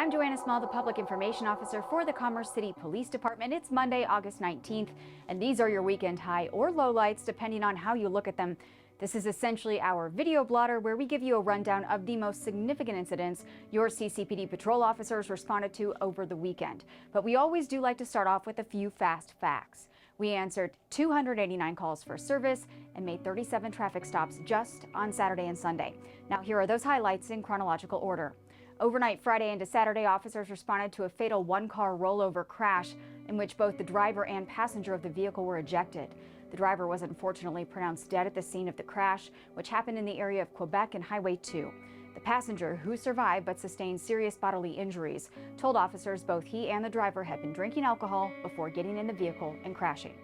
I'm Joanna Small, the Public Information Officer for the Commerce City Police Department. It's Monday, August 19th, and these are your weekend high or lowlights, depending on how you look at them. This is essentially our video blotter where we give you a rundown of the most significant incidents your CCPD patrol officers responded to over the weekend. But we always do like to start off with a few fast facts. We answered 289 calls for service and made 37 traffic stops just on Saturday and Sunday. Now here are those highlights in chronological order. Overnight Friday into Saturday, officers responded to a fatal one-car rollover crash in which both the driver and passenger of the vehicle were ejected. The driver was unfortunately pronounced dead at the scene of the crash, which happened in the area of Quebec and Highway 2. The passenger, who survived but sustained serious bodily injuries, told officers both he and the driver had been drinking alcohol before getting in the vehicle and crashing.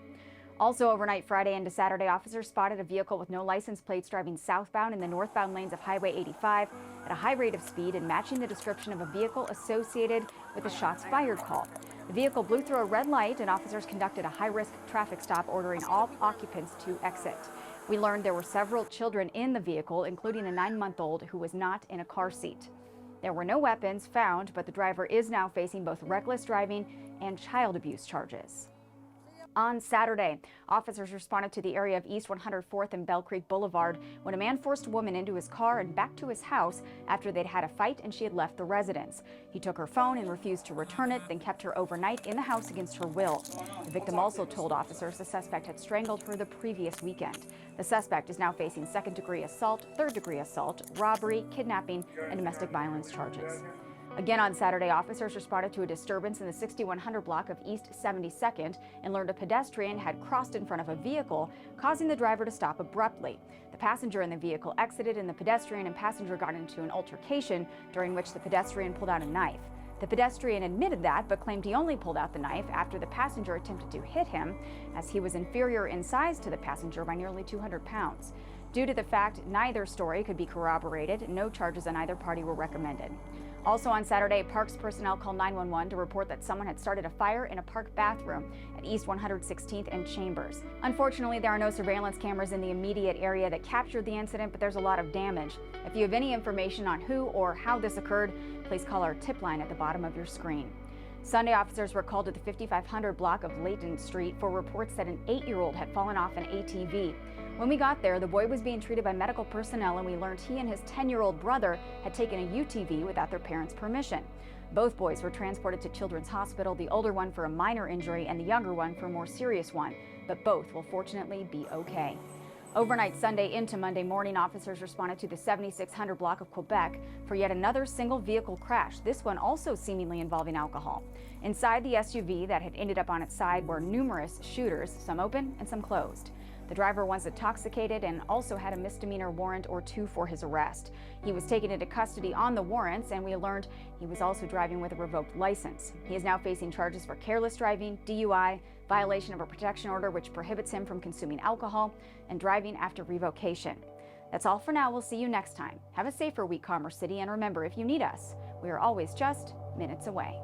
Also overnight Friday into Saturday, officers spotted a vehicle with no license plates driving southbound in the northbound lanes of Highway 85 at a high rate of speed and matching the description of a vehicle associated with a shots fired call. The vehicle blew through a red light and officers conducted a high-risk traffic stop, ordering all occupants to exit. We learned there were several children in the vehicle, including a 9-month-old who was not in a car seat. There were no weapons found, but the driver is now facing both reckless driving and child abuse charges. On Saturday, officers responded to the area of East 104th and Bell Creek Boulevard when a man forced a woman into his car and back to his house after they'd had a fight and she had left the residence. He took her phone and refused to return it, then kept her overnight in the house against her will. The victim also told officers the suspect had strangled her the previous weekend. The suspect is now facing second-degree assault, third-degree assault, robbery, kidnapping, and domestic violence charges. Again on Saturday, officers responded to a disturbance in the 6100 block of East 72nd and learned a pedestrian had crossed in front of a vehicle, causing the driver to stop abruptly. The passenger in the vehicle exited and the pedestrian and passenger got into an altercation during which the pedestrian pulled out a knife. The pedestrian admitted that, but claimed he only pulled out the knife after the passenger attempted to hit him, as he was inferior in size to the passenger by nearly 200 pounds. Due to the fact neither story could be corroborated, no charges on either party were recommended. Also on Saturday, Parks personnel called 911 to report that someone had started a fire in a park bathroom at East 116th and Chambers. Unfortunately, there are no surveillance cameras in the immediate area that captured the incident, but there's a lot of damage. If you have any information on who or how this occurred, please call our tip line at the bottom of your screen. Sunday, officers were called to the 5500 block of Layton Street for reports that an 8-year-old had fallen off an ATV. When we got there, the boy was being treated by medical personnel, and we learned he and his 10-year-old brother had taken a UTV without their parents' permission. Both boys were transported to Children's Hospital, the older one for a minor injury and the younger one for a more serious one, but both will fortunately be okay. Overnight Sunday into Monday morning, officers responded to the 7600 block of Quebec for yet another single vehicle crash, this one also seemingly involving alcohol. Inside the SUV that had ended up on its side were numerous shooters, some open and some closed. The driver was intoxicated and also had a misdemeanor warrant or 2 for his arrest. He was taken into custody on the warrants, and we learned he was also driving with a revoked license. He is now facing charges for careless driving, DUI, violation of a protection order which prohibits him from consuming alcohol, and driving after revocation. That's all for now. We'll see you next time. Have a safer week, Commerce City, and remember, if you need us, we are always just minutes away.